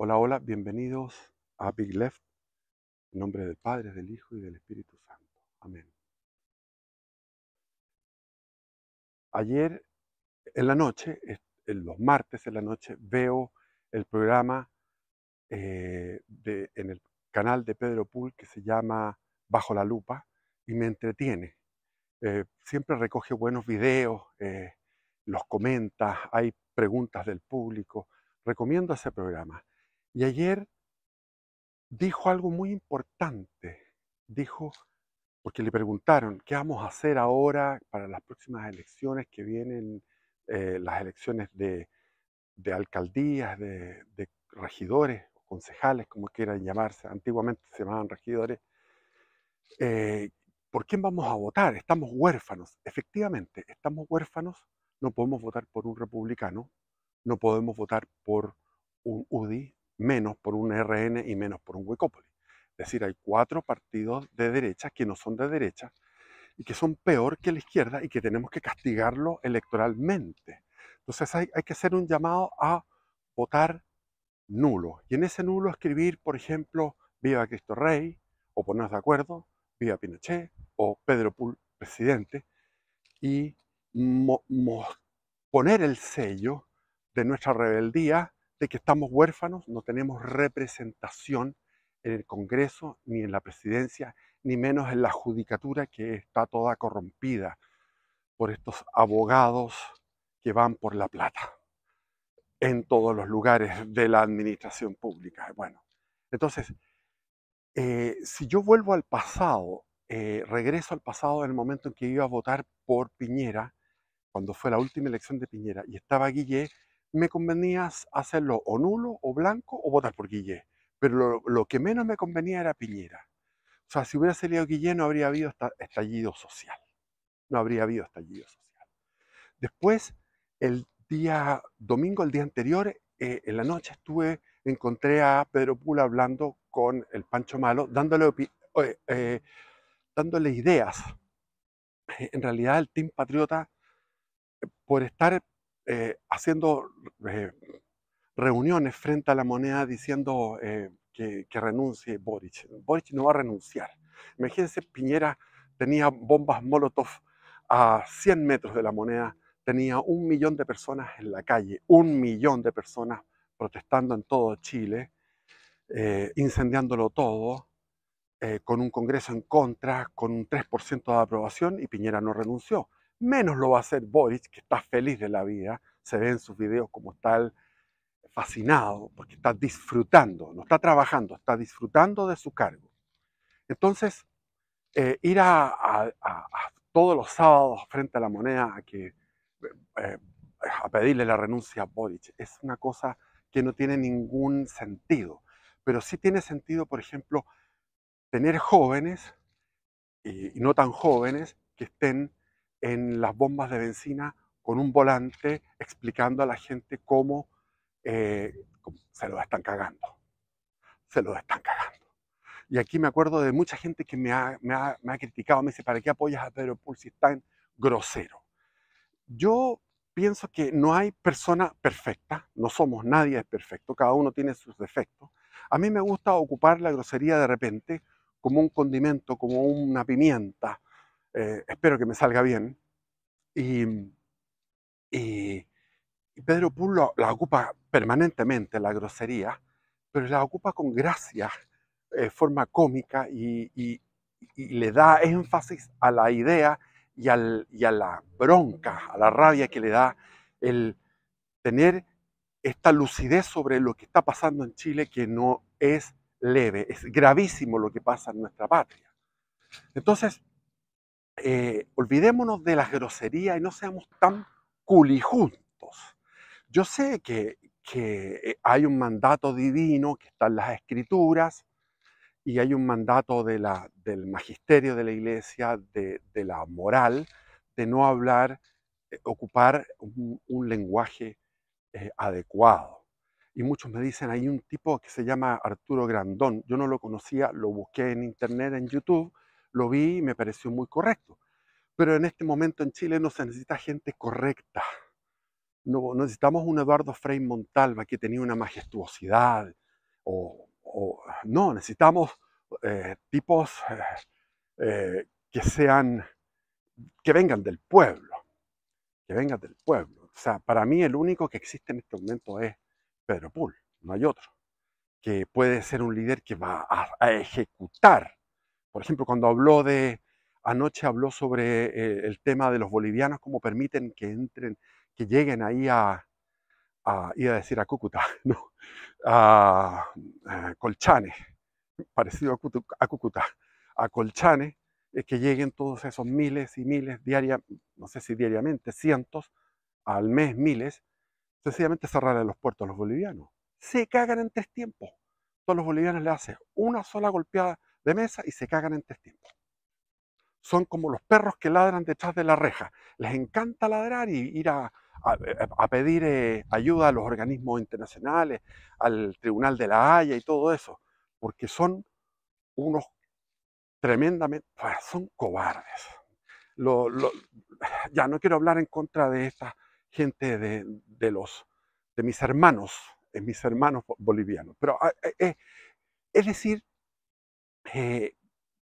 Hola, hola, bienvenidos a Big Left, en nombre del Padre, del Hijo y del Espíritu Santo. Amén. Ayer en la noche, en los martes en la noche, veo el programa en el canal de Pedro Pool que se llama Bajo la Lupa y me entretiene. Siempre recoge buenos videos, los comenta, hay preguntas del público. Recomiendo ese programa. Y ayer dijo algo muy importante. Dijo, porque le preguntaron, ¿qué vamos a hacer ahora para las próximas elecciones que vienen, las elecciones de alcaldías, de regidores, concejales, como quieran llamarse? Antiguamente se llamaban regidores. Eh, ¿Por quién vamos a votar? Estamos huérfanos. Efectivamente, estamos huérfanos. No podemos votar por un republicano, no podemos votar por un UDI, menos por un RN y menos por un Huecópoli. Es decir, hay 4 partidos de derecha que no son de derecha y que son peor que la izquierda y que tenemos que castigarlo electoralmente. Entonces hay que hacer un llamado a votar nulo. Y en ese nulo escribir, por ejemplo, Viva Cristo Rey, o ponernos de acuerdo, Viva Pinochet, o Pedro Pool, presidente, y poner el sello de nuestra rebeldía de que estamos huérfanos, no tenemos representación en el Congreso, ni en la presidencia, ni menos en la judicatura que está toda corrompida por estos abogados que van por la plata en todos los lugares de la administración pública. Bueno, entonces, si yo vuelvo al pasado, regreso al pasado en el momento en que iba a votar por Piñera, cuando fue la última elección de Piñera y estaba Guillé, me convenía hacerlo o nulo o blanco o votar por Guillé. Pero lo que menos me convenía era Piñera. O sea, si hubiera salido Guillé no habría habido estallido social. No habría habido estallido social. Después, el día domingo, el día anterior, en la noche encontré a Pedro Pula hablando con el Pancho Malo, dándole ideas. En realidad, el Team Patriota, por estar haciendo reuniones frente a la moneda diciendo que renuncie Boric. Boric no va a renunciar. Imagínense, Piñera tenía bombas Molotov a 100 metros de la moneda, tenía 1 millón de personas en la calle, 1 millón de personas protestando en todo Chile, incendiándolo todo, con un Congreso en contra, con un 3% de aprobación, y Piñera no renunció. Menos lo va a hacer Boric, que está feliz de la vida, se ve en sus videos como está fascinado, porque está disfrutando, no está trabajando, está disfrutando de su cargo. Entonces, ir todos los sábados frente a la moneda eh, a pedirle la renuncia a Boric es una cosa que no tiene ningún sentido. Pero sí tiene sentido, por ejemplo, tener jóvenes y no tan jóvenes que estén en las bombas de benzina con un volante explicando a la gente cómo se lo están cagando. Se lo están cagando. Y aquí me acuerdo de mucha gente que me ha criticado, me dice, ¿para qué apoyas a Pedro Pool si es tan grosero? Yo pienso que no hay persona perfecta, no somos, nadie es perfecto, cada uno tiene sus defectos. A mí me gusta ocupar la grosería de repente como un condimento, como una pimienta. Espero que me salga bien. Y, y, y Pedro Pool la ocupa permanentemente, la grosería, pero la ocupa con gracia, forma cómica y le da énfasis a la idea y a la bronca, a la rabia que le da el tener esta lucidez sobre lo que está pasando en Chile, que no es leve, es gravísimo lo que pasa en nuestra patria. Entonces, olvidémonos de las groserías y no seamos tan culijuntos. Yo sé que hay un mandato divino que está en las escrituras y hay un mandato del magisterio de la iglesia, de la moral, de no hablar, ocupar un lenguaje adecuado. Y muchos me dicen, hay un tipo que se llama Arturo Grandón, yo no lo conocía, lo busqué en internet, en YouTube, lo vi y me pareció muy correcto. Pero en este momento en Chile no se necesita gente correcta. No necesitamos un Eduardo Frei Montalva que tenía una majestuosidad, No, necesitamos tipos que sean, que vengan del pueblo, que vengan del pueblo. O sea, para mí el único que existe en este momento es Pedro Pool, no hay otro, que puede ser un líder que va a ejecutar. Por ejemplo, cuando anoche habló sobre el tema de los bolivianos, cómo permiten que entren, que lleguen ahí iba a decir a Cúcuta, no, a Colchane, parecido a Cúcuta, a Colchane, que lleguen todos esos miles y miles no sé si diariamente, cientos, al mes miles, sencillamente cerrarle los puertos a los bolivianos. Se cagan en 3 tiempos. Todos los bolivianos le hacen una sola golpeada de mesa y se cagan en 3 tiempos. Son como los perros que ladran detrás de la reja. Les encanta ladrar y ir a pedir ayuda a los organismos internacionales, al Tribunal de la Haya y todo eso, porque son unos tremendamente, son cobardes. Lo, lo, ya no quiero hablar en contra de esta gente de mis hermanos bolivianos, pero es decir,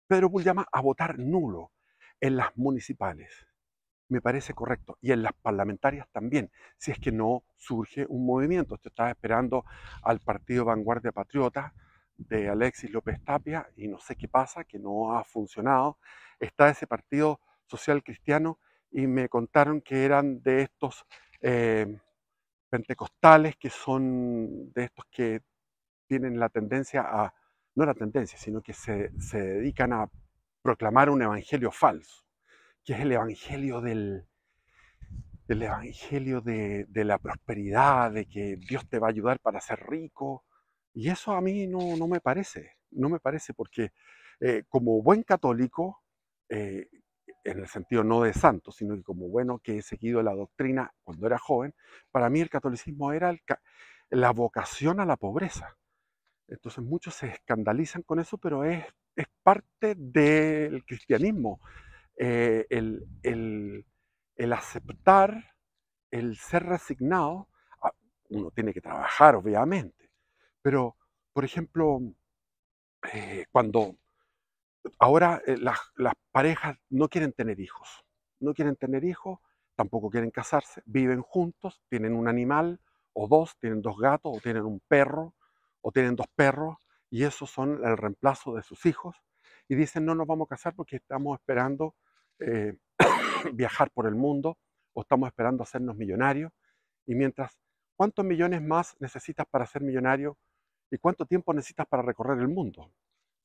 Pedro Bull llama a votar nulo en las municipales. Me parece correcto. Y en las parlamentarias también, si es que no surge un movimiento. Esto estaba esperando al partido Vanguardia Patriota de Alexis López Tapia y no sé qué pasa, que no ha funcionado. Está ese partido social cristiano y me contaron que eran de estos pentecostales, que son de estos que tienen la tendencia no la tendencia, sino que se dedican a proclamar un evangelio falso, que es el evangelio del evangelio de la prosperidad, de que Dios te va a ayudar para ser rico. Y eso a mí no me parece, no me parece, porque como buen católico, eh, en el sentido no de santo, sino que como bueno que he seguido la doctrina cuando era joven, para mí el catolicismo era la vocación a la pobreza. Entonces muchos se escandalizan con eso, pero es parte del cristianismo. Eh, el, el- el aceptar, el ser resignado, uno tiene que trabajar, obviamente, pero, por ejemplo, cuando ahora las parejas no quieren tener hijos, no quieren tener hijos, tampoco quieren casarse, viven juntos, tienen un animal o dos, tienen 2 gatos o tienen un perro o tienen 2 perros y esos son el reemplazo de sus hijos y dicen no nos vamos a casar porque estamos esperando eh, viajar por el mundo o estamos esperando hacernos millonarios y mientras, ¿cuántos millones más necesitas para ser millonario y cuánto tiempo necesitas para recorrer el mundo?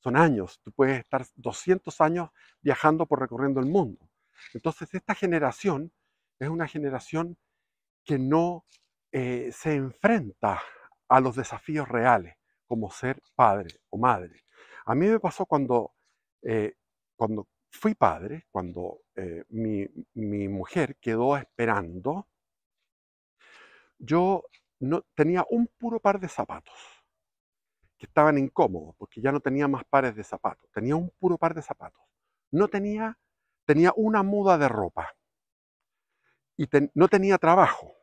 Son años, tú puedes estar 200 años viajando por recorriendo el mundo. Entonces, esta generación es una generación que no se enfrenta a los desafíos reales, como ser padre o madre. A mí me pasó cuando fui padre, cuando mi mujer quedó esperando, yo no, tenía un puro par de zapatos que estaban incómodos porque ya no tenía más pares de zapatos. Tenía un puro par de zapatos. No tenía una muda de ropa y no tenía trabajo.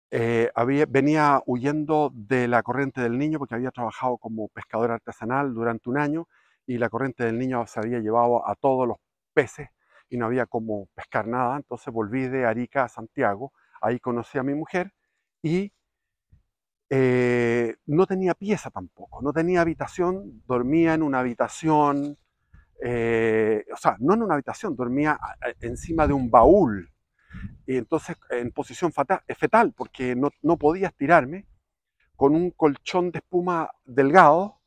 Venía huyendo de la corriente del Niño porque había trabajado como pescador artesanal durante un año y la corriente del Niño se había llevado a todos los peces y no había como pescar nada. Entonces volví de Arica a Santiago. Ahí conocí a mi mujer y no tenía pieza tampoco, no tenía habitación, dormía en una habitación, o sea, no en una habitación, dormía encima de un baúl, y entonces en posición fetal, porque no podía estirarme, con un colchón de espuma delgado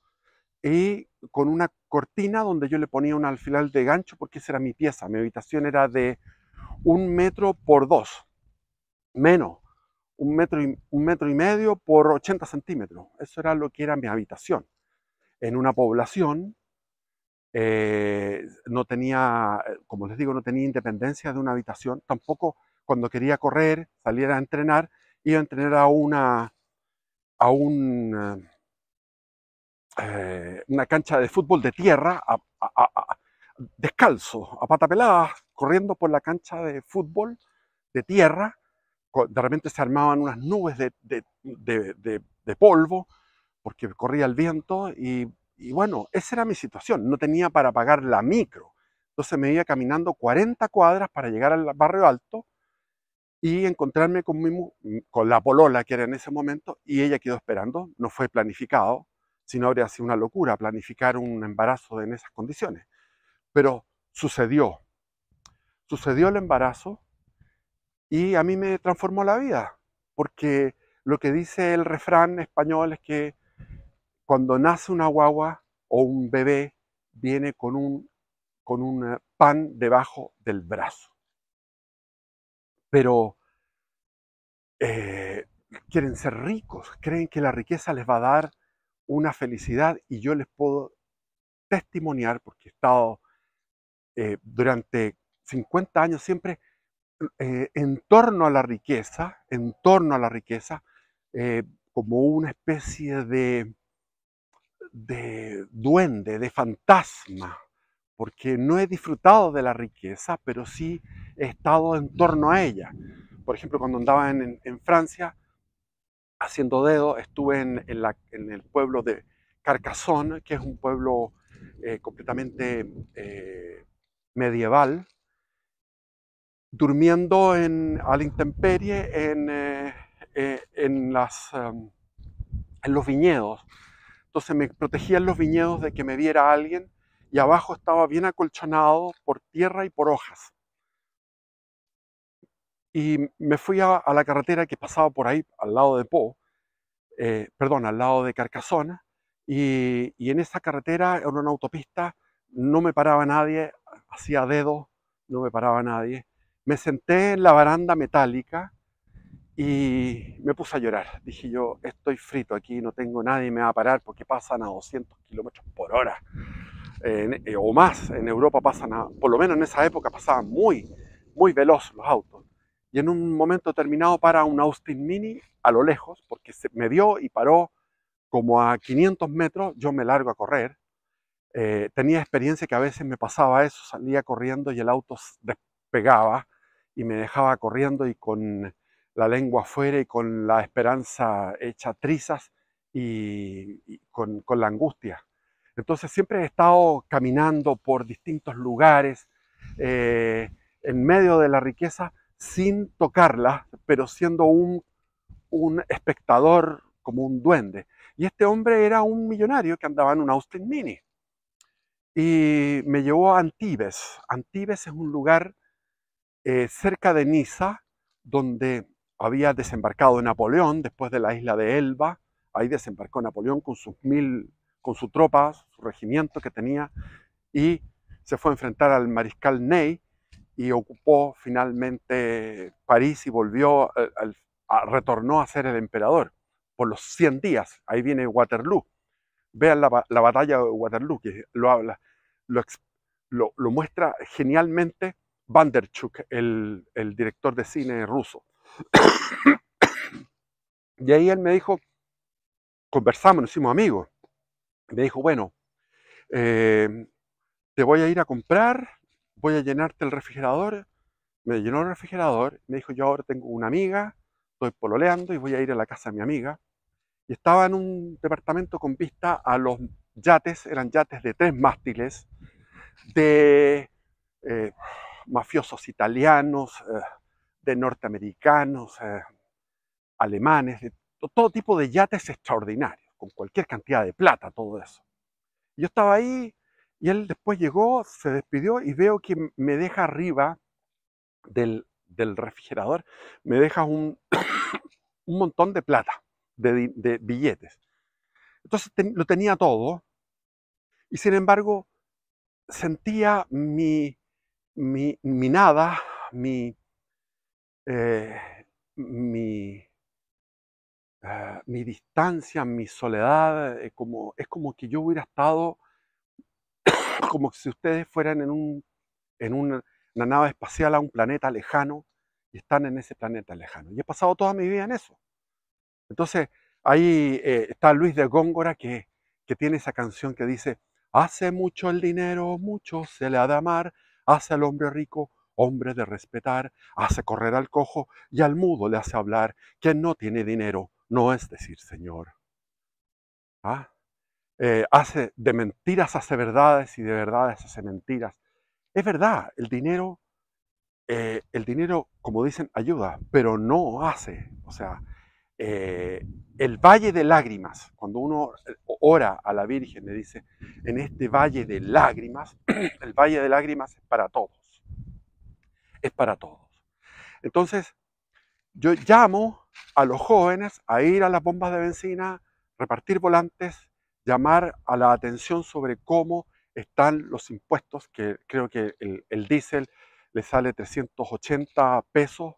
y con una cortina donde yo le ponía un alfiler de gancho, porque esa era mi pieza, mi habitación era de 1 metro por 2, menos, 1 metro y medio por 80 centímetros. Eso era lo que era mi habitación. En una población, no tenía, como les digo, no tenía independencia de una habitación. Tampoco cuando quería correr, salir a entrenar, iba a entrenar a una cancha de fútbol de tierra, descalzo, a pata pelada, corriendo por la cancha de fútbol de tierra. De repente se armaban unas nubes de polvo, porque corría el viento y bueno, esa era mi situación. No tenía para pagar la micro. Entonces me iba caminando 40 cuadras para llegar al barrio alto y encontrarme con la polola que era en ese momento, y ella quedó esperando. No fue planificado, sino habría sido una locura planificar un embarazo en esas condiciones. Pero sucedió, sucedió el embarazo y a mí me transformó la vida, porque lo que dice el refrán español es que cuando nace una guagua o un bebé, viene con un pan debajo del brazo. Pero eh, quieren ser ricos, creen que la riqueza les va a dar una felicidad, y yo les puedo testimoniar, porque he estado durante 50 años siempre en torno a la riqueza, eh, como una especie de duende, de fantasma, porque no he disfrutado de la riqueza, pero sí he estado en torno a ella. Por ejemplo, cuando andaba en Francia haciendo dedo, estuve en el pueblo de Carcassonne, que es un pueblo completamente medieval, durmiendo a la intemperie en, en los viñedos. Entonces me protegían los viñedos de que me viera alguien, y abajo estaba bien acolchonado por tierra y por hojas. Y me fui a la carretera que pasaba por ahí, al lado de Po, perdón, al lado de Carcassonne, y en esa carretera, en una autopista, no me paraba nadie, hacía dedo, no me paraba nadie. Me senté en la baranda metálica y me puse a llorar. Dije yo, estoy frito aquí, no tengo nadie, me va a parar, porque pasan a 200 kilómetros por hora o más. En Europa pasan por lo menos en esa época pasaban muy veloz los autos. Y en un momento determinado para un Austin Mini a lo lejos, porque me vio y paró como a 500 metros. Yo me largo a correr. Tenía experiencia que a veces me pasaba eso, salía corriendo y el auto despegaba y me dejaba corriendo y con la lengua afuera y con la esperanza hecha trizas y con la angustia. Entonces siempre he estado caminando por distintos lugares en medio de la riqueza sin tocarla, pero siendo un espectador, como un duende. Y este hombre era un millonario que andaba en un Austin Mini y me llevó a Antibes. Antibes es un lugar cerca de Niza, donde había desembarcado Napoleón después de la isla de Elba. Ahí desembarcó Napoleón con con su tropa, su regimiento que tenía, y se fue a enfrentar al mariscal Ney y ocupó finalmente París y volvió, retornó a ser el emperador por los 100 días. Ahí viene Waterloo. Vean la batalla de Waterloo, que lo habla, lo, lo muestra genialmente Banderchuk, el director de cine ruso. Y ahí él me dijo, conversamos, nos hicimos amigos. Me dijo, bueno, eh, te voy a ir a comprar, voy a llenarte el refrigerador. Me llenó el refrigerador, me dijo, yo ahora tengo una amiga, estoy pololeando y voy a ir a la casa de mi amiga. Y estaba en un departamento con vista a los yates, eran yates de 3 mástiles, de eh, mafiosos italianos, de norteamericanos, alemanes, de todo tipo de yates extraordinarios, con cualquier cantidad de plata, todo eso. Y yo estaba ahí y él después llegó, se despidió y veo que me deja arriba del refrigerador, me deja un montón de plata, de billetes. Entonces lo tenía todo y sin embargo sentía mi nada, eh, mi, mi distancia, mi soledad, es como que yo hubiera estado, como si ustedes fueran en una nave espacial a un planeta lejano y están en ese planeta lejano. Y he pasado toda mi vida en eso. Entonces, ahí está Luis de Góngora que tiene esa canción que dice, hace mucho el dinero, mucho se le ha de amar, hace al hombre rico, hombre de respetar, hace correr al cojo y al mudo le hace hablar, quien no tiene dinero, no es decir señor. ¿ah? De mentiras hace verdades y de verdades hace mentiras. Es verdad, el dinero, como dicen, ayuda, pero no hace. O sea, eh, el valle de lágrimas, cuando uno ora a la Virgen, le dice, en este valle de lágrimas, el valle de lágrimas es para todos, es para todos. Entonces, yo llamo a los jóvenes a ir a las bombas de benzina, repartir volantes, llamar a la atención sobre cómo están los impuestos, que creo que el diésel le sale 380 pesos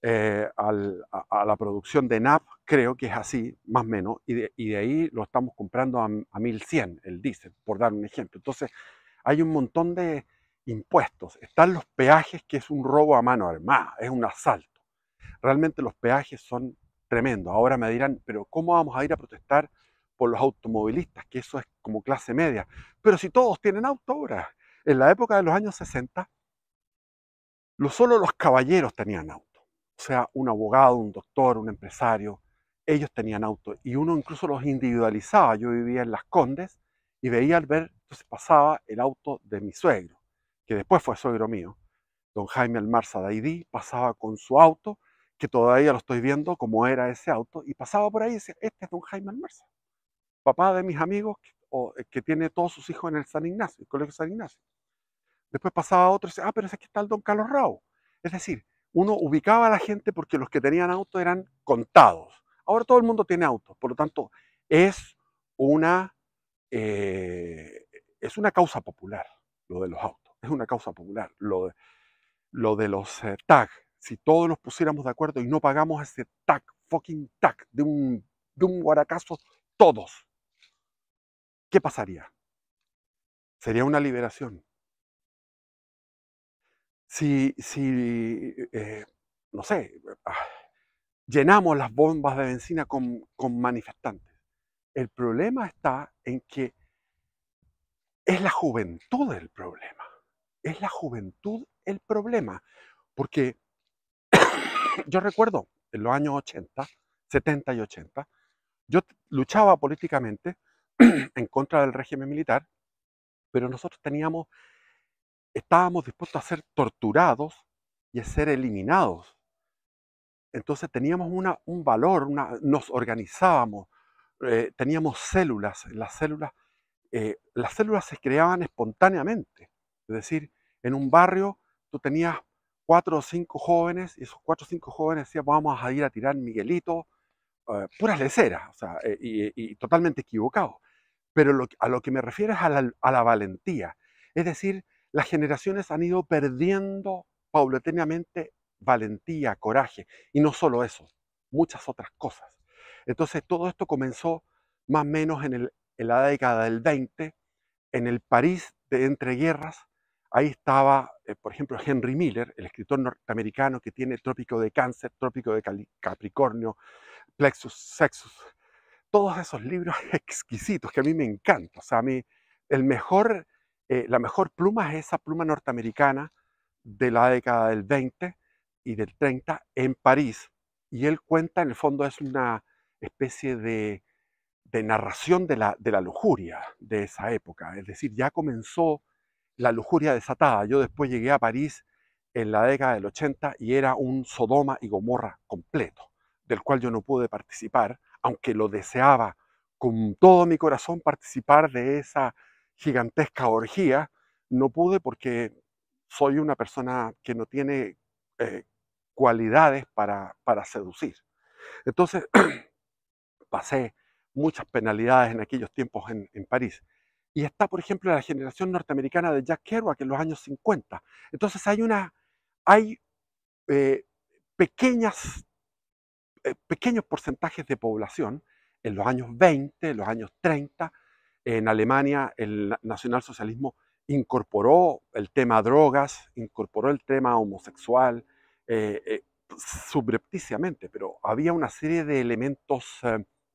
a la producción de NAP, creo que es así, más o menos, y de ahí lo estamos comprando a 1100 el diésel, por dar un ejemplo. Entonces, hay un montón de impuestos. Están los peajes, que es un robo a mano armada, es un asalto. Realmente los peajes son tremendos. Ahora me dirán, pero ¿cómo vamos a ir a protestar por los automovilistas? Que eso es como clase media. Pero si todos tienen auto ahora. En la época de los años 60, solo los caballeros tenían auto. O sea, un abogado, un doctor, un empresario, ellos tenían auto. Y uno incluso los individualizaba. Yo vivía en Las Condes y veía al ver, entonces pasaba el auto de mi suegro, que después fue suegro mío, don Jaime Almarza Daidí, pasaba con su auto, que todavía lo estoy viendo como era ese auto, y pasaba por ahí y decía, este es don Jaime Almarza, papá de mis amigos, que tiene todos sus hijos en el San Ignacio, el Colegio San Ignacio. Después pasaba otro y decía, pero ese aquí está el don Carlos Rao. Es decir, uno ubicaba a la gente porque los que tenían auto eran contados. Ahora todo el mundo tiene auto, por lo tanto, es una, eh, es una causa popular lo de los autos, es una causa popular. Lo de los tag, si todos nos pusiéramos de acuerdo y no pagamos ese tag, fucking tag, de un guaracazo, todos, ¿qué pasaría? Sería una liberación. Si no sé, ah, llenamos las bombas de benzina con manifestantes. El problema está en que es la juventud el problema. Es la juventud el problema. Porque yo recuerdo en los años 80, 70 y 80, yo luchaba políticamente en contra del régimen militar, pero nosotros estábamos dispuestos a ser torturados y a ser eliminados. Entonces teníamos un valor, nos organizábamos, teníamos células. Las células se creaban espontáneamente. Es decir, en un barrio tú tenías 4 o 5 jóvenes y esos 4 o 5 jóvenes decían, vamos a ir a tirar Miguelito, puras leceras, o sea, y totalmente equivocados. Pero a lo que me refiero es a la valentía. Es decir, las generaciones han ido perdiendo paulatinamente valentía, coraje, y no solo eso, muchas otras cosas. Entonces todo esto comenzó más o menos en la década del 20, en el París de entreguerras. Ahí estaba, por ejemplo, Henry Miller, el escritor norteamericano que tiene Trópico de Cáncer, Trópico de Capricornio, Plexus Sexus, todos esos libros exquisitos que a mí me encantan. O sea, a mí el mejor, la mejor pluma es esa pluma norteamericana de la década del 20 y del 30 en París. Y él cuenta, en el fondo es una especie de narración de la lujuria de esa época. Es decir, ya comenzó la lujuria desatada. Yo después llegué a París en la década del 80 y era un Sodoma y Gomorra completo, del cual yo no pude participar, aunque lo deseaba con todo mi corazón participar de esa gigantesca orgía. No pude porque soy una persona que no tiene eh, cualidades para seducir. Entonces pasé muchas penalidades en aquellos tiempos en París. Y está, por ejemplo, la generación norteamericana de Jack Kerouac en los años 50. Entonces hay eh, pequeñas, pequeños porcentajes de población en los años 20, en los años 30. En Alemania el nacionalsocialismo incorporó el tema drogas, incorporó el tema homosexual, eh, eh, subrepticiamente, pero había una serie de elementos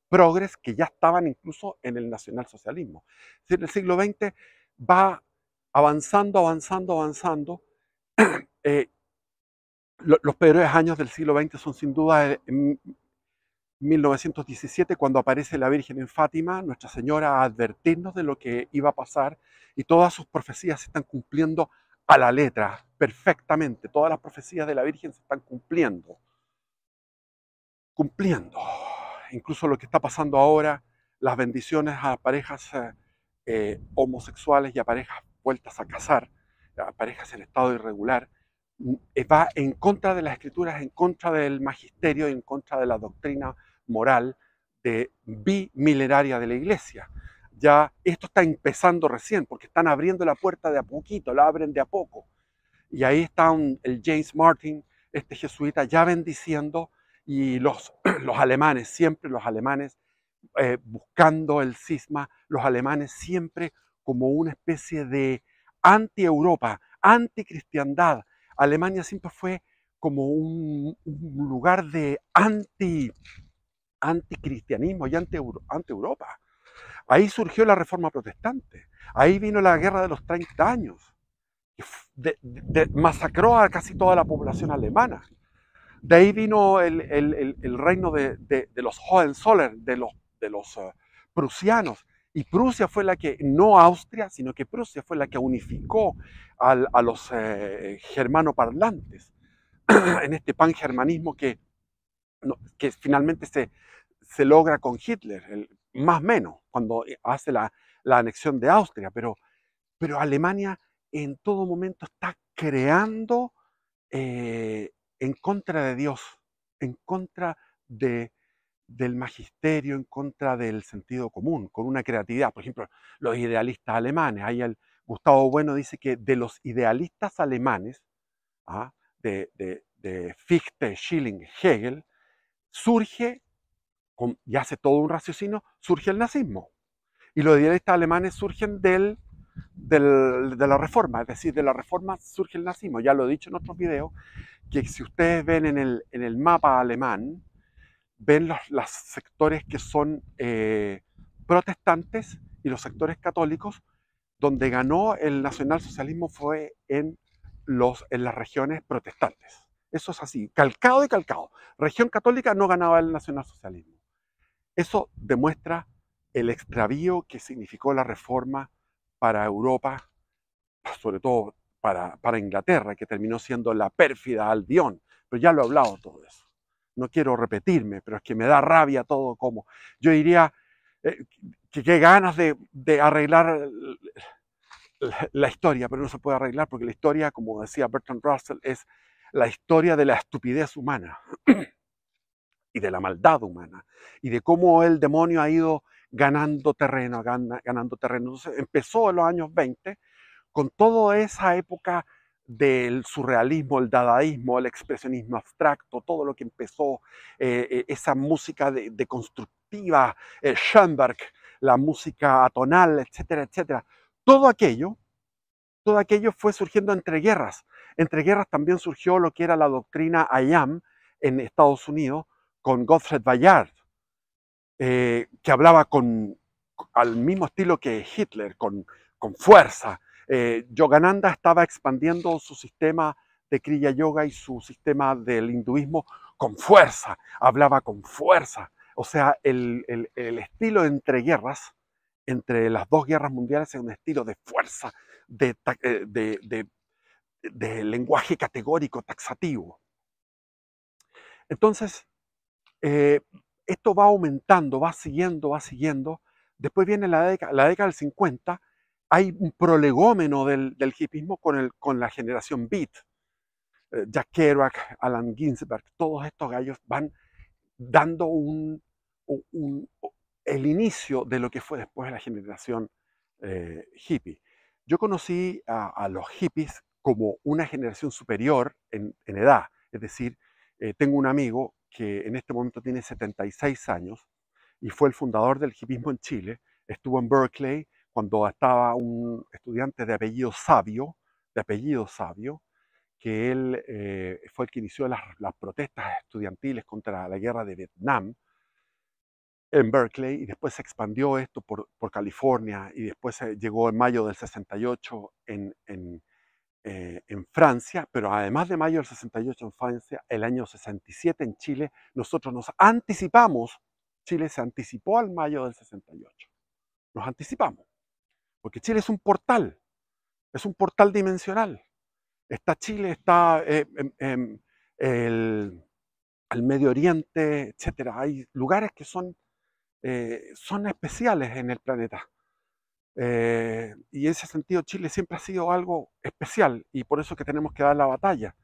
progres que ya estaban incluso en el nacionalsocialismo. En el siglo XX va avanzando, avanzando, avanzando. Los peores años del siglo XX son sin duda 1917, cuando aparece la Virgen en Fátima, Nuestra Señora a advertirnos de lo que iba a pasar, y todas sus profecías se están cumpliendo a la letra, perfectamente. Todas las profecías de la Virgen se están cumpliendo. Incluso lo que está pasando ahora, las bendiciones a parejas homosexuales y a parejas vueltas a casar, a parejas en estado irregular, va en contra de las escrituras, en contra del magisterio, en contra de la doctrina moral bimilenaria de la iglesia. Ya esto está empezando recién, porque están abriendo la puerta de a poquito, la abren de a poco. Y ahí está el James Martin, este jesuita, ya bendiciendo, y los alemanes, siempre los alemanes, buscando el cisma, los alemanes siempre como una especie de anti-Europa, anti-cristiandad. Alemania siempre fue como un lugar de anticristianismo y anti-Europa. Ahí surgió la reforma protestante, ahí vino la guerra de los 30 años, masacró a casi toda la población alemana. De ahí vino el reino de los Hohenzollern, de los prusianos. Y Prusia fue la que, no Austria, sino que Prusia fue la que unificó a los germanoparlantes en este pangermanismo que finalmente se logra con Hitler, más o menos, cuando hace la anexión de Austria. Pero Alemania en todo momento está creando en contra de Dios, en contra de, del magisterio, en contra del sentido común, con una creatividad. Por ejemplo, los idealistas alemanes. Ahí Gustavo Bueno dice que de los idealistas alemanes, ¿ah? de Fichte, Schilling, Hegel, surge, y hace todo un raciocinio, surge el nazismo. Y los idealistas alemanes surgen de la reforma, es decir, de la reforma surge el nazismo. Ya lo he dicho en otros videos, que si ustedes ven en el mapa alemán, ven los sectores que son protestantes y los sectores católicos. Donde ganó el nacionalsocialismo fue en las regiones protestantes. Eso es así, calcado y calcado. Región católica no ganaba el nacionalsocialismo. Eso demuestra el extravío que significó la reforma para Europa, sobre todo para Inglaterra, que terminó siendo la pérfida Albión. Pero ya lo he hablado todo eso. No quiero repetirme, pero es que me da rabia todo como. Yo diría que qué ganas de arreglar la historia, pero no se puede arreglar porque la historia, como decía Bertrand Russell, es la historia de la estupidez humana y de la maldad humana y de cómo el demonio ha ido ganando terreno, ganando terreno. Entonces empezó en los años 20 con toda esa época del surrealismo, el dadaísmo, el expresionismo abstracto, todo lo que empezó, esa música de constructiva, Schoenberg, la música atonal, etcétera, etcétera. Todo aquello fue surgiendo entre guerras. Entre guerras también surgió lo que era la doctrina IAM en Estados Unidos con Godfrey Bayard, que hablaba al mismo estilo que Hitler, con fuerza. Yogananda estaba expandiendo su sistema de Kriya Yoga y su sistema del hinduismo con fuerza, hablaba con fuerza. O sea, el estilo entre guerras, entre las dos guerras mundiales, es un estilo de fuerza, de, de, de, de lenguaje categórico, taxativo. Entonces, esto va aumentando, va siguiendo, va siguiendo. Después viene la década del 50, hay un prolegómeno del hipismo con la generación Beat. Jack Kerouac, Allen Ginsberg, todos estos gallos van dando el inicio de lo que fue después la generación hippie. Yo conocí a los hippies como una generación superior en edad, es decir, tengo un amigo que en este momento tiene 76 años y fue el fundador del hippismo en Chile. Estuvo en Berkeley cuando estaba un estudiante de apellido Sabio, que él fue el que inició las protestas estudiantiles contra la guerra de Vietnam en Berkeley, y después se expandió esto por California, y después llegó en mayo del 68 en Francia, pero además de mayo del 68 en Francia, el año 67 en Chile, nosotros nos anticipamos, Chile se anticipó al mayo del 68, nos anticipamos, porque Chile es un portal dimensional. Está Chile, está el, el Medio Oriente, etcétera. Hay lugares que son especiales en el planeta. Y en ese sentido Chile siempre ha sido algo especial y por eso es que tenemos que dar la batalla.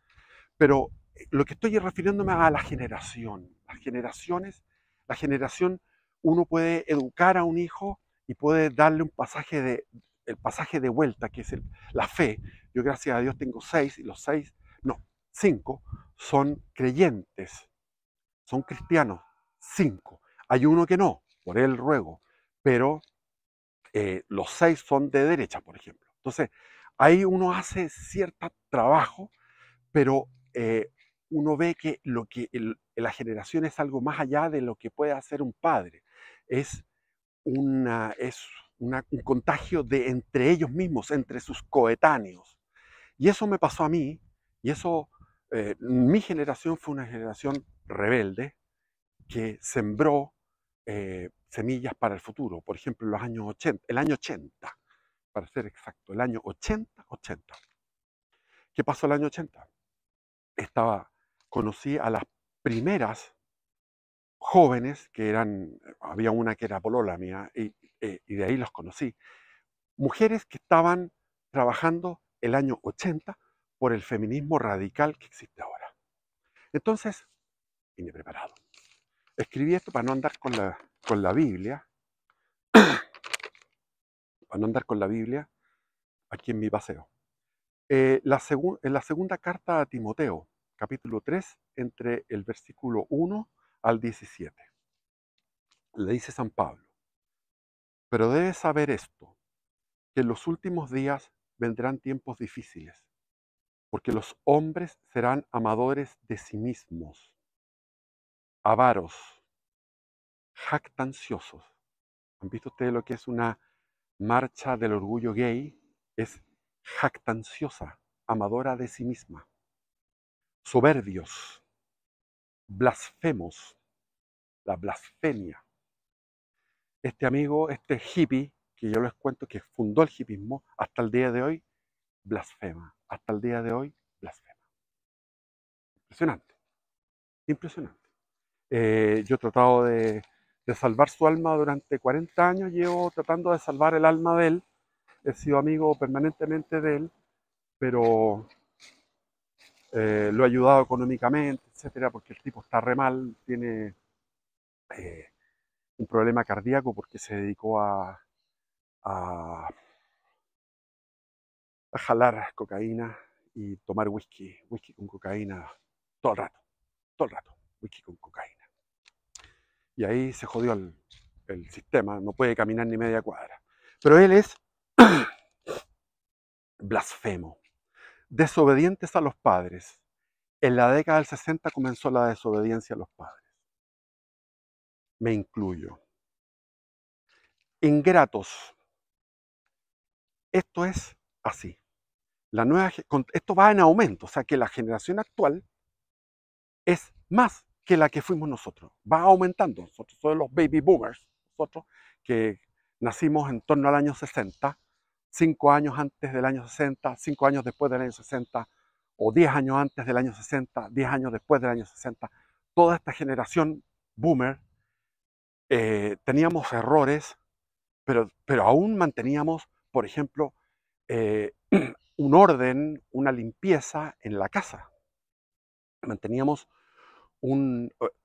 Pero lo que estoy refiriéndome a la generación. Las generaciones, la generación, uno puede educar a un hijo y puede darle el pasaje de vuelta, que es la fe. Yo gracias a Dios tengo 6 y los 6, no, 5 son creyentes, son cristianos, 5. Hay uno que no, por él ruego, pero los 6 son de derecha, por ejemplo. Entonces, ahí uno hace cierto trabajo, pero uno ve que la generación es algo más allá de lo que puede hacer un padre. Es, un contagio de entre ellos mismos, entre sus coetáneos. Y eso me pasó a mí, y eso, mi generación fue una generación rebelde que sembró semillas para el futuro. Por ejemplo, en los años 80, el año 80, para ser exacto, el año 80. ¿Qué pasó el año 80? Conocí a las primeras jóvenes que había una que era polola mía, y de ahí los conocí, mujeres que estaban trabajando el año 80 por el feminismo radical que existe ahora. Entonces, vine preparado. Escribí esto para no andar con la Biblia, para no andar con la Biblia aquí en mi paseo. En la segunda carta a Timoteo, capítulo 3, entre el versículo 1 al 17, le dice San Pablo: pero debes saber esto, que en los últimos días vendrán tiempos difíciles, porque los hombres serán amadores de sí mismos, avaros, jactanciosos. ¿Han visto ustedes lo que es una marcha del orgullo gay? Es jactanciosa, amadora de sí misma. Soberbios, blasfemos, la blasfemia. Este amigo, este hippie, que yo les cuento que fundó el hippismo, hasta el día de hoy blasfema. Hasta el día de hoy blasfema. Impresionante, impresionante. Yo he tratado de salvar su alma durante 40 años, llevo tratando de salvar el alma de él. He sido amigo permanentemente de él, pero lo he ayudado económicamente, etcétera, porque el tipo está re mal, tiene eh, un problema cardíaco porque se dedicó a, a jalar cocaína y tomar whisky con cocaína todo el rato, whisky con cocaína. Y ahí se jodió el sistema, no puede caminar ni media cuadra. Pero él es blasfemo, desobedientes a los padres. En la década del 60 comenzó la desobediencia a los padres. Me incluyo. Ingratos. Esto es así. Esto va en aumento, o sea que la generación actual es más que la que fuimos nosotros. Va aumentando. Nosotros somos los baby boomers, nosotros que nacimos en torno al año 60, 5 años antes del año 60, 5 años después del año 60, o 10 años antes del año 60, 10 años después del año 60. Toda esta generación boomer teníamos errores, pero aún manteníamos, por ejemplo, eh, un orden, una limpieza en la casa. Manteníamos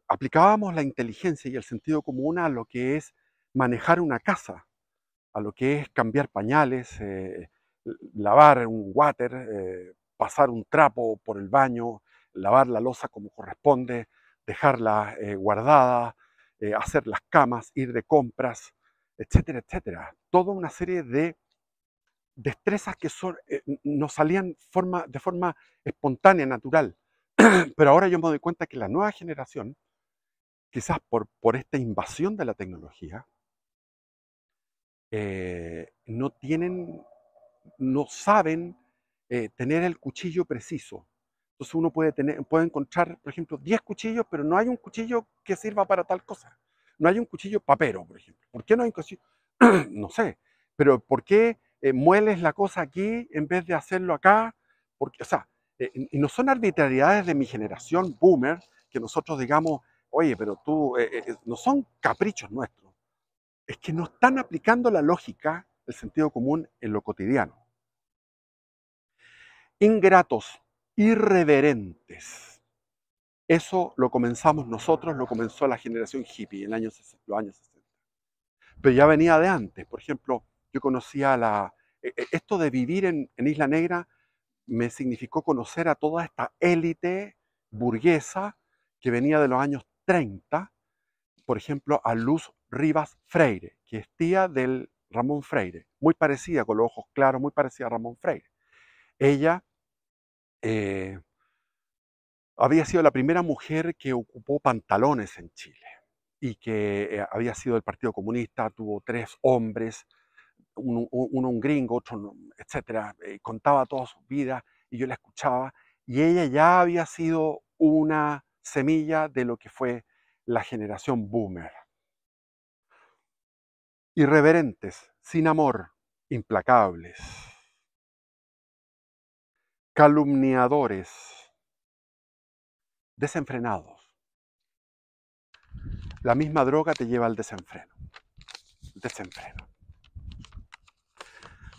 aplicábamos la inteligencia y el sentido común a lo que es manejar una casa, a lo que es cambiar pañales, lavar un water, pasar un trapo por el baño, lavar la loza como corresponde, dejarla guardada, hacer las camas, ir de compras, etcétera, etcétera. Toda una serie de destrezas que nos salían de forma espontánea, natural. Pero ahora yo me doy cuenta que la nueva generación, quizás por esta invasión de la tecnología, no saben tener el cuchillo preciso. Entonces uno puede encontrar, por ejemplo, 10 cuchillos, pero no hay un cuchillo que sirva para tal cosa. No hay un cuchillo papero, por ejemplo. ¿Por qué no hay un cuchillo? No sé. Pero ¿por qué mueles la cosa aquí en vez de hacerlo acá? Porque, o sea, y no son arbitrariedades de mi generación boomer que nosotros digamos, oye, pero tú, no son caprichos nuestros. Es que no están aplicando la lógica, el sentido común en lo cotidiano. Ingratos, irreverentes. Eso lo comenzamos nosotros, lo comenzó la generación hippie en los años 60. Pero ya venía de antes. Por ejemplo, yo conocía esto de vivir en Isla Negra me significó conocer a toda esta élite burguesa que venía de los años 30, por ejemplo, a Luz Rivas Freire, que es tía del Ramón Freire, muy parecida, con los ojos claros, muy parecida a Ramón Freire. Ella eh, había sido la primera mujer que ocupó pantalones en Chile y que había sido del Partido Comunista, tuvo 3 hombres, uno un gringo, otro no, etcétera, contaba toda su vida y yo la escuchaba y ella ya había sido una semilla de lo que fue la generación boomer. Irreverentes, sin amor, implacables, calumniadores, desenfrenados. La misma droga te lleva al desenfreno. Desenfreno.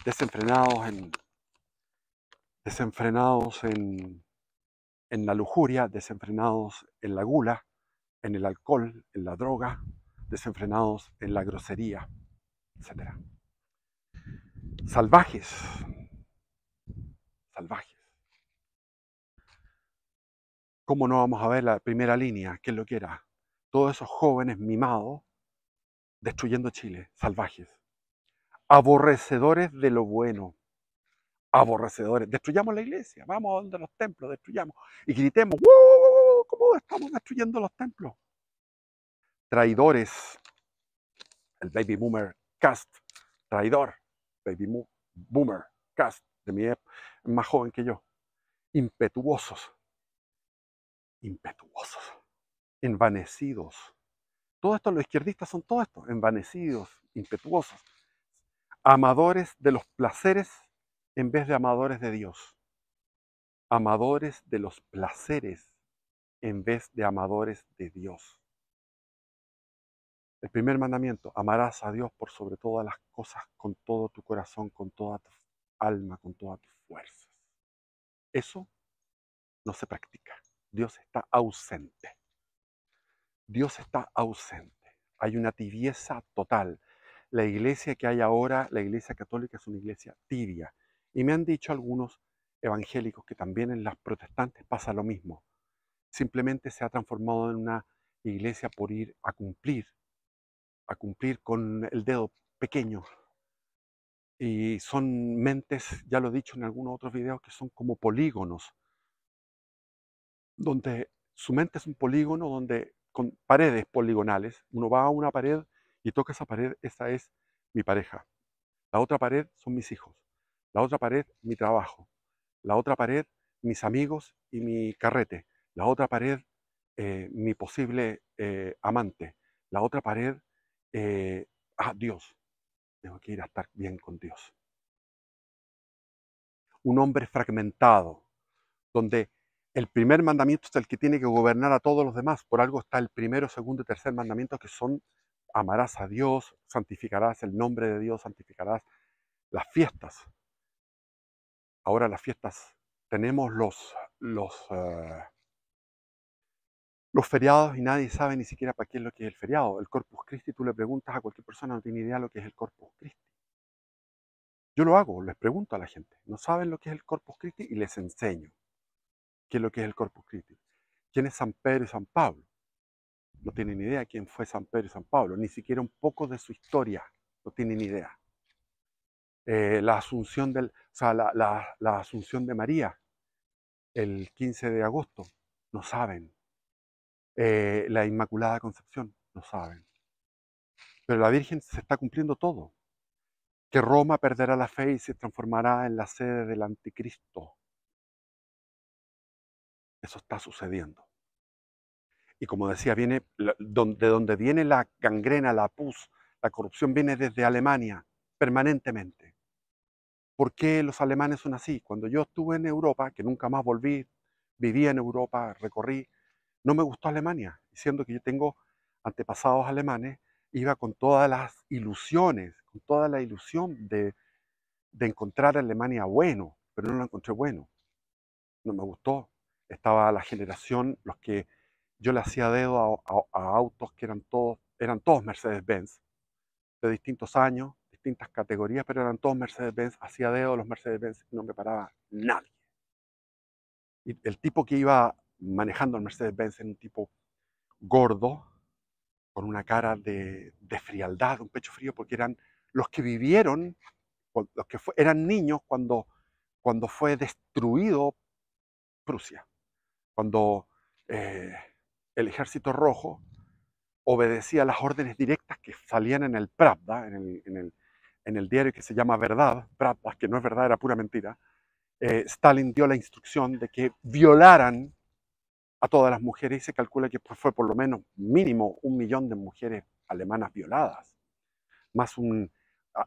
Desenfrenados en, desenfrenados en la lujuria, desenfrenados en la gula, en el alcohol, en la droga, desenfrenados en la grosería, etc. Salvajes, salvajes. ¿Cómo no vamos a ver la primera línea? ¿Qué es lo que era? Todos esos jóvenes mimados destruyendo Chile, salvajes. Aborrecedores de lo bueno, aborrecedores. Destruyamos la iglesia, vamos a donde los templos, destruyamos. Y gritemos, ¡wow! ¿Cómo estamos destruyendo los templos? Traidores, el baby boomer cast, traidor, baby boomer cast, de mi época, más joven que yo. Impetuosos, impetuosos, envanecidos. Todo esto, los izquierdistas son todo esto, envanecidos, impetuosos, amadores de los placeres en vez de amadores de Dios. Amadores de los placeres en vez de amadores de Dios. El primer mandamiento, amarás a Dios por sobre todas las cosas, con todo tu corazón, con toda tu alma, con todas tus fuerzas. Eso no se practica. Dios está ausente. Dios está ausente. Hay una tibieza total. La iglesia que hay ahora, la iglesia católica, es una iglesia tibia. Y me han dicho algunos evangélicos que también en las protestantes pasa lo mismo. Simplemente se ha transformado en una iglesia por ir a cumplir con el dedo pequeño. Y son mentes, ya lo he dicho en algunos otros videos, que son como polígonos, donde su mente es un polígono donde con paredes poligonales, uno va a una pared y toca esa pared, esa es mi pareja. La otra pared son mis hijos. La otra pared, mi trabajo. La otra pared, mis amigos y mi carrete. La otra pared, mi posible amante. La otra pared, Dios. Tengo que ir a estar bien con Dios. Un hombre fragmentado, donde el primer mandamiento es el que tiene que gobernar a todos los demás. Por algo está el primero, segundo y tercer mandamiento, que son amarás a Dios, santificarás el nombre de Dios, santificarás las fiestas. Ahora las fiestas, tenemos los feriados y nadie sabe ni siquiera para qué es lo que es el feriado. El Corpus Christi, tú le preguntas a cualquier persona, no tiene idea lo que es el Corpus Christi. Yo lo hago, les pregunto a la gente, no saben lo que es el Corpus Christi y les enseño qué es lo que es el Corpus Christi. ¿Quién es San Pedro y San Pablo? No tienen ni idea quién fue San Pedro y San Pablo, ni siquiera un poco de su historia, no tienen ni idea. La asunción la asunción de María, el 15 de agosto, no saben. La Inmaculada Concepción, no saben. Pero la Virgen se está cumpliendo todo. que Roma perderá la fe y se transformará en la sede del anticristo. Eso está sucediendo. Y como decía, viene de donde viene la gangrena, la pus, la corrupción viene desde Alemania, permanentemente. ¿Por qué los alemanes son así? Cuando yo estuve en Europa, que nunca más volví, vivía en Europa, recorrí, no me gustó Alemania, diciendo que yo tengo antepasados alemanes, iba con todas las ilusiones, con toda la ilusión de encontrar a Alemania bueno, pero no lo encontré bueno, no me gustó. Estaba la generación, los que yo le hacía dedo a autos que eran todos Mercedes-Benz, de distintos años, distintas categorías, pero eran todos Mercedes-Benz, hacía dedo a los Mercedes-Benz y no me paraba nadie. Y el tipo que iba manejando el Mercedes-Benz era un tipo gordo, con una cara de frialdad, un pecho frío, porque eran los que vivieron, los que eran niños cuando fue destruido Prusia, cuando eh, el Ejército Rojo obedecía las órdenes directas que salían en el Pravda, en el diario que se llama Verdad, Pravda, que no es verdad, era pura mentira. Stalin dio la instrucción de que violaran a todas las mujeres y se calcula que fue por lo menos mínimo 1 millón de mujeres alemanas violadas, más un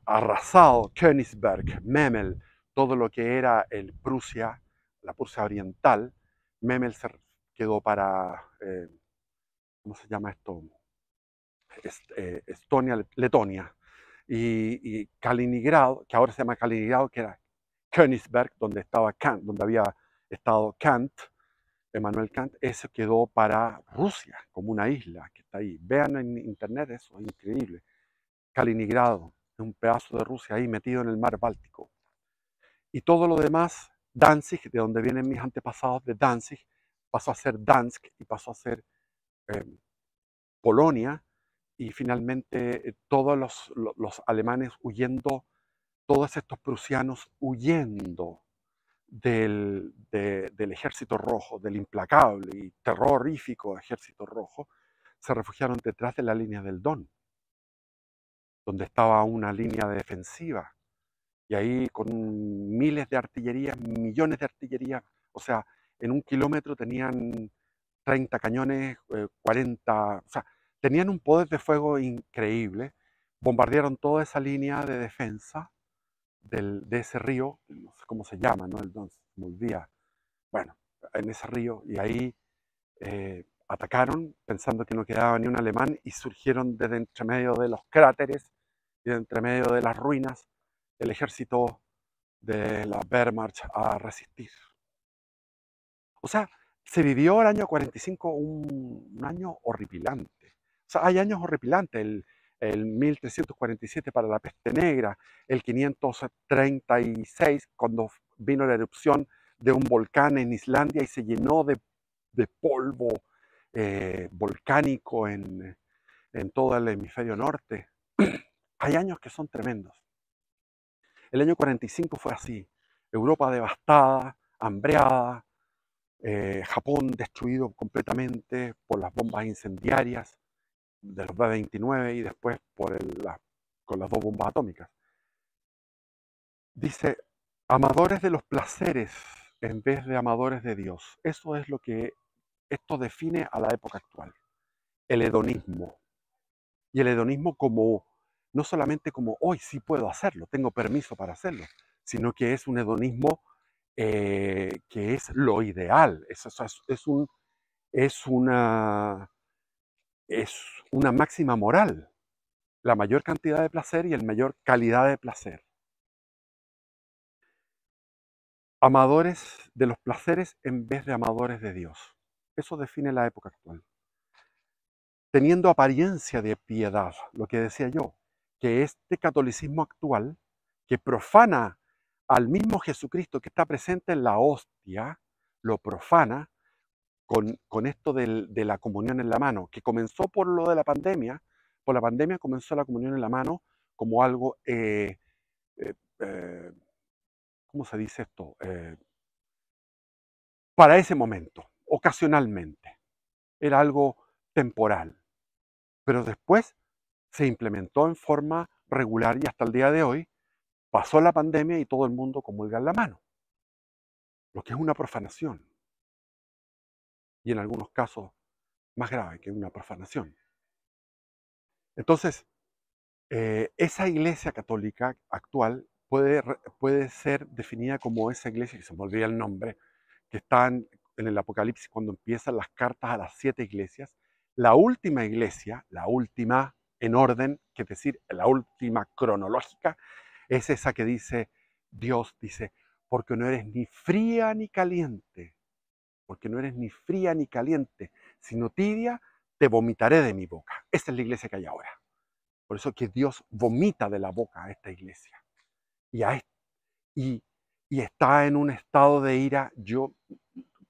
arrasado Königsberg, Memel, todo lo que era el Prusia, la Prusia oriental. Memel se quedó para, ¿cómo se llama esto? Estonia, Letonia, y Kaliningrado, que ahora se llama Kaliningrado, que era Königsberg, donde estaba Kant, donde había estado Kant, Emmanuel Kant, eso quedó para Rusia, como una isla que está ahí. Vean en internet eso, es increíble. Kaliningrado, es un pedazo de Rusia ahí metido en el mar Báltico. Y todo lo demás, Danzig, de donde vienen mis antepasados de Danzig, pasó a ser Dansk y pasó a ser eh, Polonia, y finalmente todos los alemanes huyendo, todos estos prusianos huyendo del ejército rojo, del implacable y terrorífico ejército rojo, se refugiaron detrás de la línea del Don, donde estaba una línea defensiva. Y ahí con miles de artillerías, millones de artillerías, o sea, en 1 kilómetro tenían 30 cañones, 40, o sea, tenían un poder de fuego increíble. Bombardearon toda esa línea de defensa de ese río, no sé cómo se llama, ¿no? El Don, me olvida. Bueno, en ese río, y ahí atacaron pensando que no quedaba ni un alemán y surgieron desde entre medio de los cráteres y de entre medio de las ruinas el ejército de la Wehrmacht a resistir. O sea, se vivió el año 45 un año horripilante. O sea, hay años horripilantes. El 1347 para la peste negra, el 536 cuando vino la erupción de un volcán en Islandia y se llenó de polvo volcánico en todo el hemisferio norte. Hay años que son tremendos. El año 45 fue así. Europa devastada, hambreada, Japón destruido completamente por las bombas incendiarias de los B-29 y después con las 2 bombas atómicas. Dice, amadores de los placeres en vez de amadores de Dios. Eso es lo que esto define a la época actual. El hedonismo. Y el hedonismo como, no solamente como, hoy sí puedo hacerlo, tengo permiso para hacerlo, sino que es un hedonismo que es lo ideal. Es una, es una máxima moral. La mayor cantidad de placer y la mayor calidad de placer. Amadores de los placeres en vez de amadores de Dios. Eso define la época actual. Teniendo apariencia de piedad, lo que decía yo, que este catolicismo actual, que profana al mismo Jesucristo que está presente en la hostia, lo profana con esto de la comunión en la mano, que comenzó por lo de la pandemia. Por la pandemia comenzó la comunión en la mano como algo, eh, ¿cómo se dice esto? Para ese momento, ocasionalmente. Era algo temporal. Pero después se implementó en forma regular y hasta el día de hoy pasó la pandemia y todo el mundo comulga en la mano, lo que es una profanación, y en algunos casos más grave que una profanación. Entonces, esa iglesia católica actual puede ser definida como esa iglesia, que se me olvida el nombre, que está en el Apocalipsis cuando empiezan las cartas a las 7 iglesias. La última iglesia, la última en orden, que es decir, la última cronológica, es esa que dice, Dios dice, porque no eres ni fría ni caliente, porque no eres ni fría ni caliente, sino tibia, te vomitaré de mi boca. Esa es la iglesia que hay ahora. Por eso que Dios vomita de la boca a esta iglesia. Y, y, y está en un estado de ira. Yo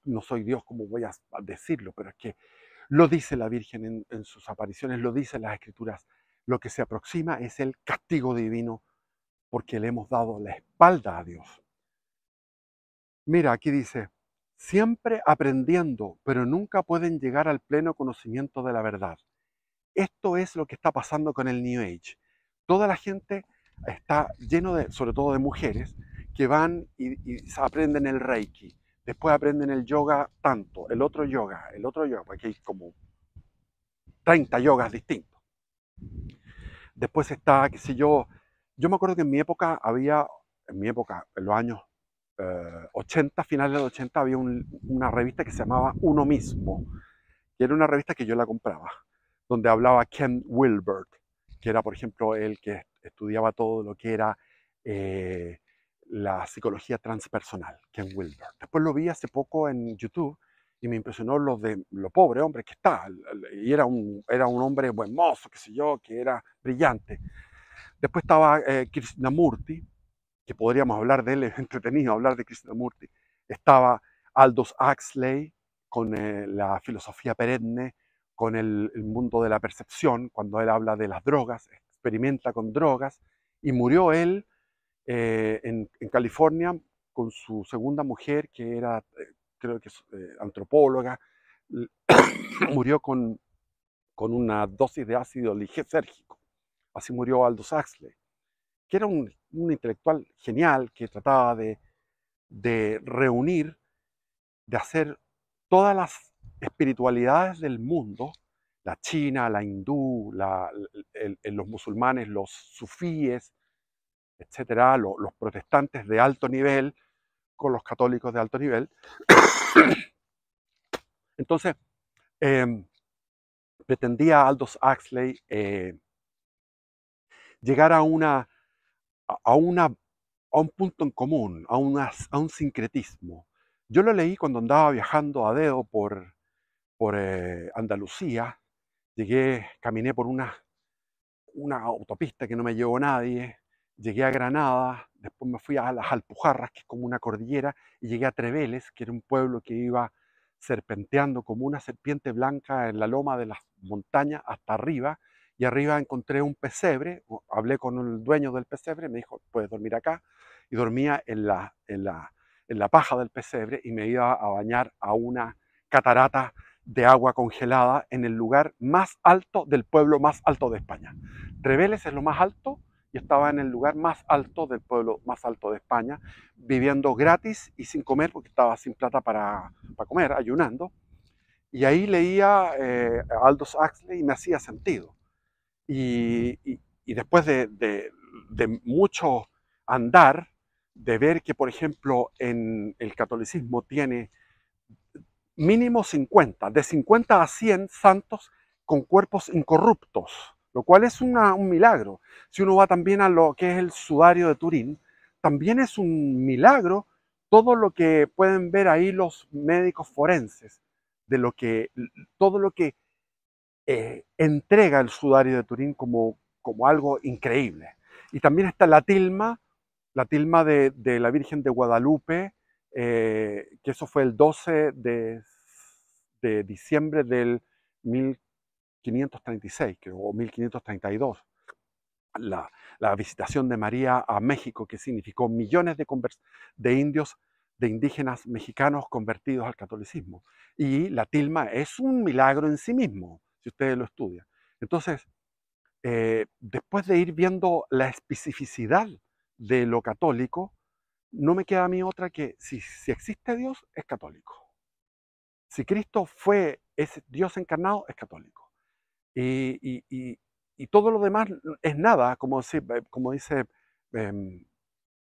no soy Dios como voy a decirlo, pero es que lo dice la Virgen en sus apariciones, lo dice las Escrituras. Lo que se aproxima es el castigo divino porque le hemos dado la espalda a Dios. Mira, aquí dice, siempre aprendiendo, pero nunca pueden llegar al pleno conocimiento de la verdad. Esto es lo que está pasando con el New Age. Toda la gente está lleno de, sobre todo de mujeres, que van y aprenden el Reiki. Después aprenden el yoga tanto, el otro yoga, porque hay como 30 yogas distintos. Después está, qué sé yo me acuerdo que en mi época en los años 80, finales de 80, había una revista que se llamaba Uno Mismo, que era una revista que yo la compraba, donde hablaba Ken Wilber, que era, por ejemplo, el que estudiaba todo lo que era la psicología transpersonal, Ken Wilber. Después lo vi hace poco en YouTube y me impresionó lo pobre hombre que está. Y era un hombre buen mozo, qué sé yo, que era brillante. Después estaba Krishnamurti, que podríamos hablar de él, es entretenido hablar de Krishnamurti. Estaba Aldous Huxley, con la filosofía perenne, con el mundo de la percepción, cuando él habla de las drogas, experimenta con drogas, y murió él en California con su segunda mujer, que era, creo que es antropóloga, murió con una dosis de ácido lisérgico. Así murió Aldous Huxley, que era un intelectual genial que trataba de reunir, de hacer todas las espiritualidades del mundo, la china, la hindú, los musulmanes, los sufíes, etcétera, los protestantes de alto nivel con los católicos de alto nivel. Entonces, pretendía Aldous Huxley llegar a un punto en común, a un sincretismo. Yo lo leí cuando andaba viajando a dedo por Andalucía. Caminé por una autopista que no me llevó nadie, llegué a Granada, después me fui a las Alpujarras, que es como una cordillera, y llegué a Treveles, que era un pueblo que iba serpenteando como una serpiente blanca en la loma de las montañas hasta arriba, y arriba encontré un pesebre, hablé con el dueño del pesebre, me dijo, puedes dormir acá, y dormía en la paja del pesebre, y me iba a bañar a una catarata de agua congelada en el lugar más alto del pueblo más alto de España. Treveles es lo más alto y estaba en el lugar más alto del pueblo más alto de España, viviendo gratis y sin comer porque estaba sin plata para comer, ayunando. Y ahí leía a Aldous Huxley y me hacía sentido. Y después de mucho andar, de ver que, por ejemplo, en el catolicismo tiene mínimo 50, de 50 a 100 santos con cuerpos incorruptos, lo cual es un milagro. Si uno va también a lo que es el sudario de Turín, también es un milagro todo lo que pueden ver ahí los médicos forenses, todo lo que entrega el sudario de Turín como algo increíble. Y también está la tilma de la Virgen de Guadalupe, que eso fue el 12 de diciembre del 1536, creo, o 1532. La visitación de María a México, que significó millones de indios, de indígenas mexicanos convertidos al catolicismo. Y la tilma es un milagro en sí mismo, si ustedes lo estudian. Entonces, después de ir viendo la especificidad de lo católico, no me queda a mí otra que si existe Dios, es católico. Si Cristo fue ese Dios encarnado, es católico. Y todo lo demás es nada, como dice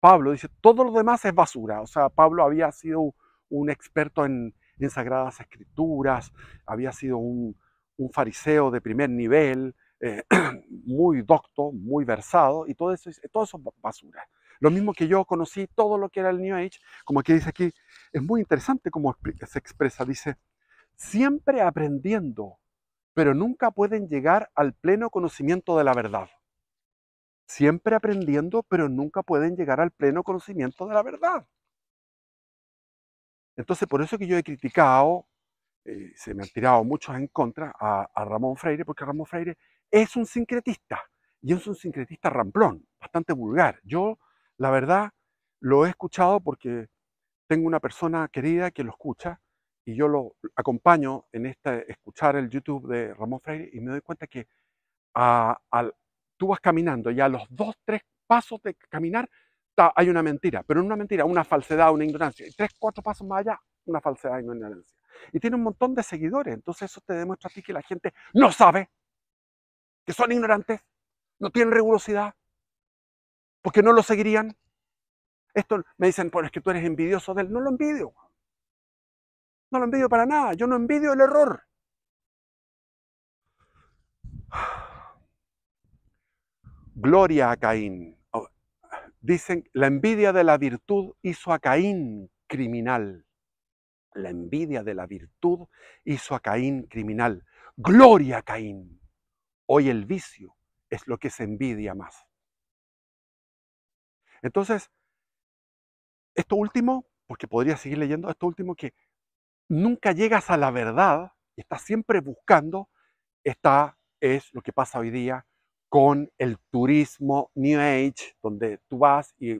Pablo, dice, todo lo demás es basura. O sea, Pablo había sido un experto en Sagradas Escrituras, había sido un fariseo de primer nivel, muy docto, muy versado, y todo eso es basura. Lo mismo que yo conocí todo lo que era el New Age, como que dice aquí, es muy interesante cómo se expresa, dice, siempre aprendiendo, pero nunca pueden llegar al pleno conocimiento de la verdad. Siempre aprendiendo, pero nunca pueden llegar al pleno conocimiento de la verdad. Entonces, por eso que yo he criticado, se me han tirado muchos en contra a Ramón Freire, porque Ramón Freire es un sincretista, y es un sincretista ramplón, bastante vulgar. Yo, la verdad, lo he escuchado porque tengo una persona querida que lo escucha, y yo lo acompaño en escuchar el YouTube de Ramón Freire, y me doy cuenta que tú vas caminando y a los 2, 3 pasos de caminar hay una mentira, pero no una mentira, una falsedad, una ignorancia. Y 3, 4 pasos más allá, una falsedad y una ignorancia. Y tiene un montón de seguidores, entonces eso te demuestra a ti que la gente no sabe, que son ignorantes, no tienen rigurosidad, porque no lo seguirían. Esto me dicen, pues es que tú eres envidioso de él. No lo envidio. No lo envidio para nada. Yo no envidio el error. Gloria a Caín. Dicen, la envidia de la virtud hizo a Caín criminal. La envidia de la virtud hizo a Caín criminal. Gloria a Caín. Hoy el vicio es lo que se envidia más. Entonces, esto último, porque podría seguir leyendo, esto último que nunca llegas a la verdad y estás siempre buscando, es lo que pasa hoy día con el turismo New Age, donde tú vas y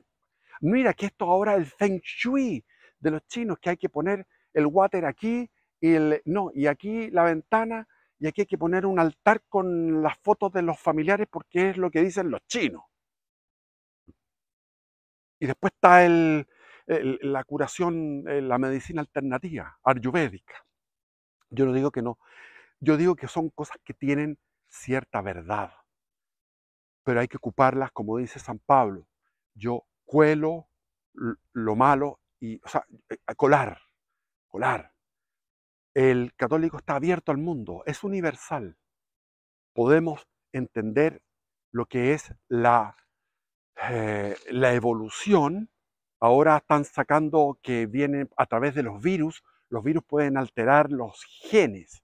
mira que esto ahora el Feng Shui de los chinos, que hay que poner el water aquí y aquí la ventana, y aquí hay que poner un altar con las fotos de los familiares porque es lo que dicen los chinos. Y después está la curación, la medicina alternativa, ayurvédica. Yo no digo que no, yo digo que son cosas que tienen cierta verdad, pero hay que ocuparlas, como dice San Pablo. Yo cuelo lo malo y, o sea, colar. El católico está abierto al mundo, es universal. Podemos entender lo que es la evolución. Ahora están sacando que viene a través de los virus pueden alterar los genes.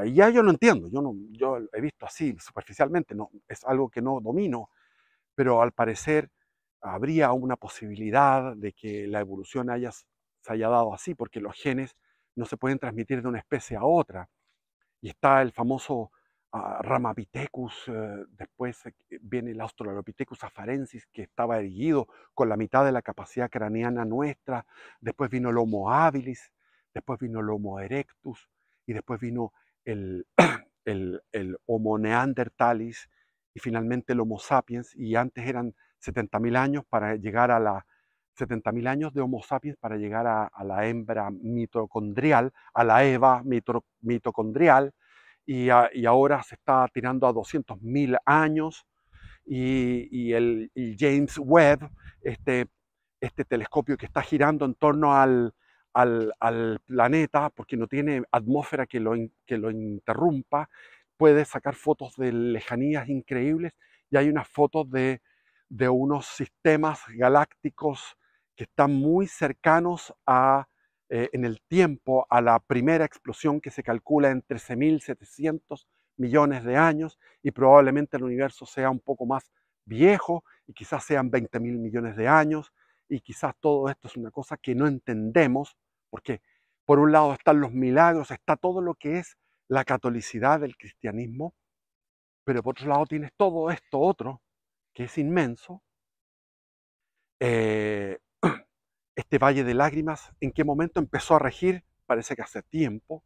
Ya yo no entiendo, yo he visto así superficialmente, no, es algo que no domino, pero al parecer habría una posibilidad de que la evolución se haya dado así, porque los genes no se pueden transmitir de una especie a otra. Y está el famoso Ramapithecus, después viene el Australopithecus afarensis, que estaba erguido con la mitad de la capacidad craneana nuestra, después vino el Homo habilis, después vino el Homo erectus, y después vino el, el Homo neanderthalis, y finalmente el Homo sapiens, y antes eran 70.000 años para llegar a la 70.000 años de Homo sapiens para llegar a la hembra mitocondrial, a la Eva mitocondrial, y ahora se está tirando a 200.000 años, y el James Webb, este telescopio que está girando en torno al planeta, porque no tiene atmósfera que lo interrumpa, puede sacar fotos de lejanías increíbles, y hay unas fotos de unos sistemas galácticos que están muy cercanos en el tiempo a la primera explosión, que se calcula en 13.700 millones de años, y probablemente el universo sea un poco más viejo y quizás sean 20.000 millones de años, y quizás todo esto es una cosa que no entendemos, porque por un lado están los milagros, está todo lo que es la catolicidad del cristianismo, pero por otro lado tienes todo esto otro que es inmenso. Eh, este valle de lágrimas, ¿en qué momento empezó a regir? Parece que hace tiempo.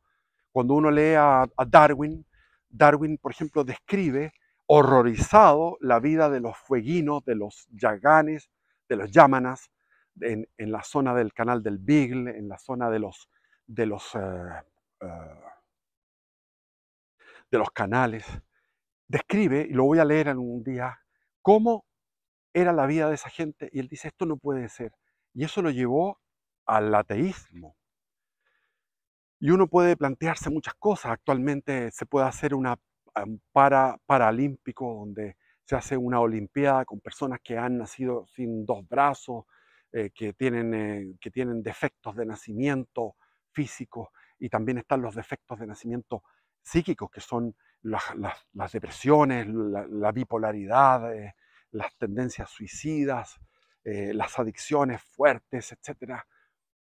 Cuando uno lee a Darwin, Darwin, por ejemplo, describe horrorizado la vida de los fueguinos, de los yaganes, de los yámanas, en la zona del canal del Beagle, en la zona de los, eh, de los canales. Describe, y lo voy a leer en un día, cómo era la vida de esa gente, y él dice, esto no puede ser. Y eso lo llevó al ateísmo. Y uno puede plantearse muchas cosas. Actualmente se puede hacer un paralímpico donde se hace una olimpiada con personas que han nacido sin dos brazos, que tienen defectos de nacimiento físicos, y también están los defectos de nacimiento psíquicos, que son las depresiones, la bipolaridad, las tendencias suicidas, las adicciones fuertes, etcétera.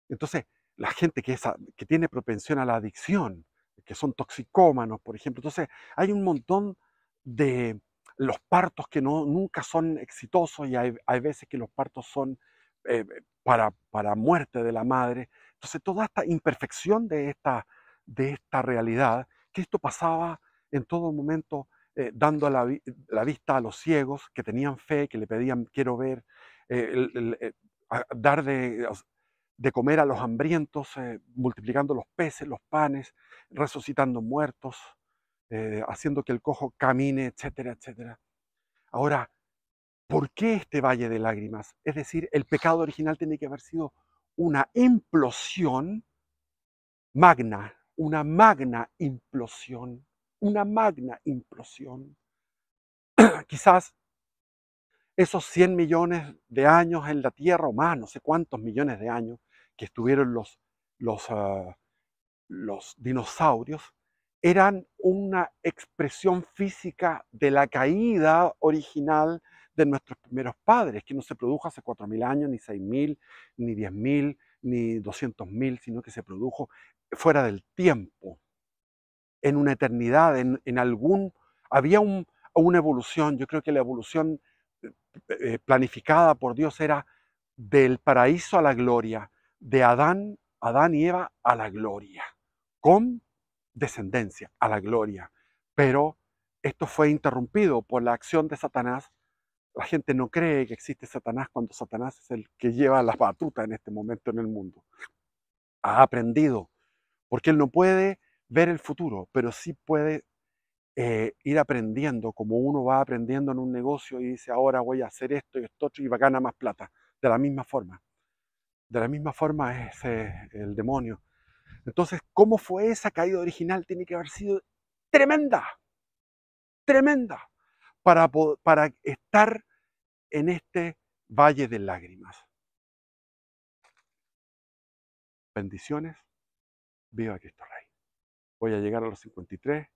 Entonces, la gente que tiene propensión a la adicción, que son toxicómanos, por ejemplo. Entonces, hay un montón de los partos que nunca son exitosos, y hay veces que los partos son para muerte de la madre. Entonces, toda esta imperfección de esta realidad, que esto pasaba en todo momento, dando la vista a los ciegos que tenían fe, que le pedían quiero ver, dar de comer a los hambrientos, multiplicando los peces, los panes, resucitando muertos, haciendo que el cojo camine, etcétera, etcétera. Ahora, ¿por qué este valle de lágrimas? Es decir, el pecado original tiene que haber sido una implosión magna, una magna implosión. Quizás esos 100 millones de años en la Tierra, o más, no sé cuántos millones de años, que estuvieron los, ah, los dinosaurios, eran una expresión física de la caída original de nuestros primeros padres, que no se produjo hace 4.000 años, ni 6.000, ni 10.000, ni 200.000, sino que se produjo fuera del tiempo, en una eternidad, había una evolución. Yo creo que la evolución planificada por Dios era del paraíso a la gloria, de Adán y Eva a la gloria, con descendencia a la gloria. Pero esto fue interrumpido por la acción de Satanás. La gente no cree que existe Satanás cuando Satanás es el que lleva la batuta en este momento en el mundo. Ha aprendido, porque él no puede ver el futuro, pero sí puede ir aprendiendo, como uno va aprendiendo en un negocio y dice, ahora voy a hacer esto y esto otro, y va a ganar más plata. De la misma forma. De la misma forma es el demonio. Entonces, ¿cómo fue esa caída original? Tiene que haber sido tremenda, tremenda, para estar en este valle de lágrimas. Bendiciones, viva Cristo Rey. Voy a llegar a los 53.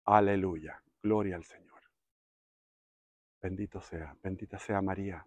Aleluya, gloria al Señor. Bendita sea María.